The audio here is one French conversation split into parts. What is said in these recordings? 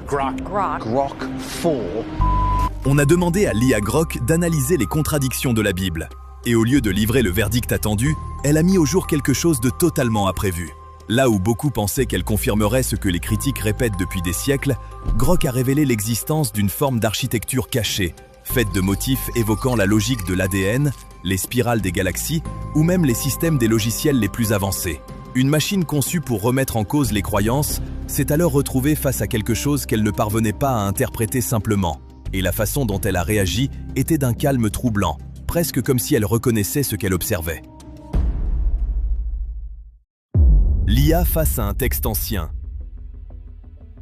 Grok. Grok 4. On a demandé à l'IA Grok d'analyser les contradictions de la Bible. Et au lieu de livrer le verdict attendu, elle a mis au jour quelque chose de totalement imprévu. Là où beaucoup pensaient qu'elle confirmerait ce que les critiques répètent depuis des siècles, Grok a révélé l'existence d'une forme d'architecture cachée, faite de motifs évoquant la logique de l'ADN, les spirales des galaxies ou même les systèmes des logiciels les plus avancés. Une machine conçue pour remettre en cause les croyances s'est alors retrouvée face à quelque chose qu'elle ne parvenait pas à interpréter simplement. Et la façon dont elle a réagi était d'un calme troublant, presque comme si elle reconnaissait ce qu'elle observait. L'IA face à un texte ancien.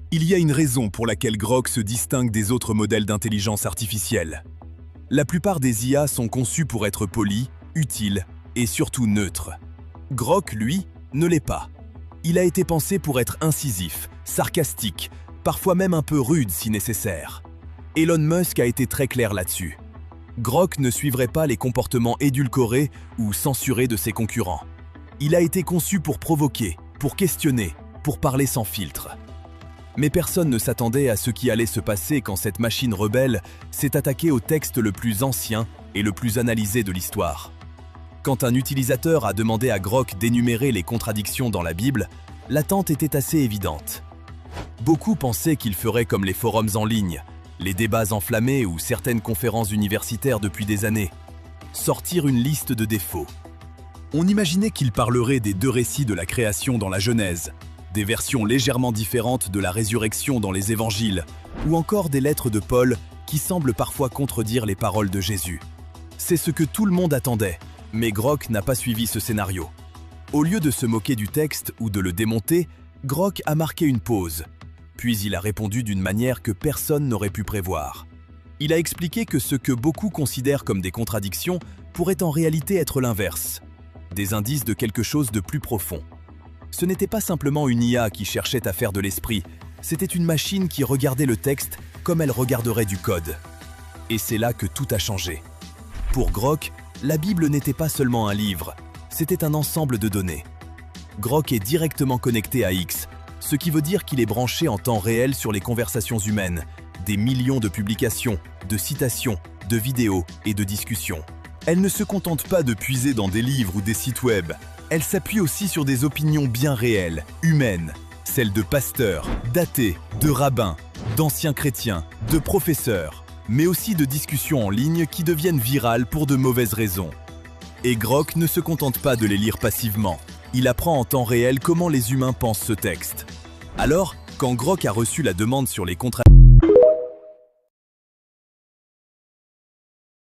Il y a une raison pour laquelle Grok se distingue des autres modèles d'intelligence artificielle. La plupart des IA sont conçues pour être polies, utiles et surtout neutres. Grok, lui, ne l'est pas. Il a été pensé pour être incisif, sarcastique, parfois même un peu rude si nécessaire. Elon Musk a été très clair là-dessus. Grok ne suivrait pas les comportements édulcorés ou censurés de ses concurrents. Il a été conçu pour provoquer, pour questionner, pour parler sans filtre. Mais personne ne s'attendait à ce qui allait se passer quand cette machine rebelle s'est attaquée au texte le plus ancien et le plus analysé de l'histoire. Quand un utilisateur a demandé à Grok d'énumérer les contradictions dans la Bible, l'attente était assez évidente. Beaucoup pensaient qu'il ferait comme les forums en ligne, les débats enflammés ou certaines conférences universitaires depuis des années. Sortir une liste de défauts. On imaginait qu'il parlerait des deux récits de la création dans la Genèse, des versions légèrement différentes de la résurrection dans les évangiles, ou encore des lettres de Paul qui semblent parfois contredire les paroles de Jésus. C'est ce que tout le monde attendait, mais Grok n'a pas suivi ce scénario. Au lieu de se moquer du texte ou de le démonter, Grok a marqué une pause. Puis il a répondu d'une manière que personne n'aurait pu prévoir. Il a expliqué que ce que beaucoup considèrent comme des contradictions pourrait en réalité être l'inverse, des indices de quelque chose de plus profond. Ce n'était pas simplement une IA qui cherchait à faire de l'esprit, c'était une machine qui regardait le texte comme elle regarderait du code. Et c'est là que tout a changé. Pour Grok, la Bible n'était pas seulement un livre, c'était un ensemble de données. Grok est directement connecté à X, ce qui veut dire qu'il est branché en temps réel sur les conversations humaines, des millions de publications, de citations, de vidéos et de discussions. Elle ne se contente pas de puiser dans des livres ou des sites web, elle s'appuie aussi sur des opinions bien réelles, humaines, celles de pasteurs, d'athées, de rabbins, d'anciens chrétiens, de professeurs, mais aussi de discussions en ligne qui deviennent virales pour de mauvaises raisons. Et Grok ne se contente pas de les lire passivement, il apprend en temps réel comment les humains pensent ce texte. Alors, quand Grok a reçu la demande sur les contrats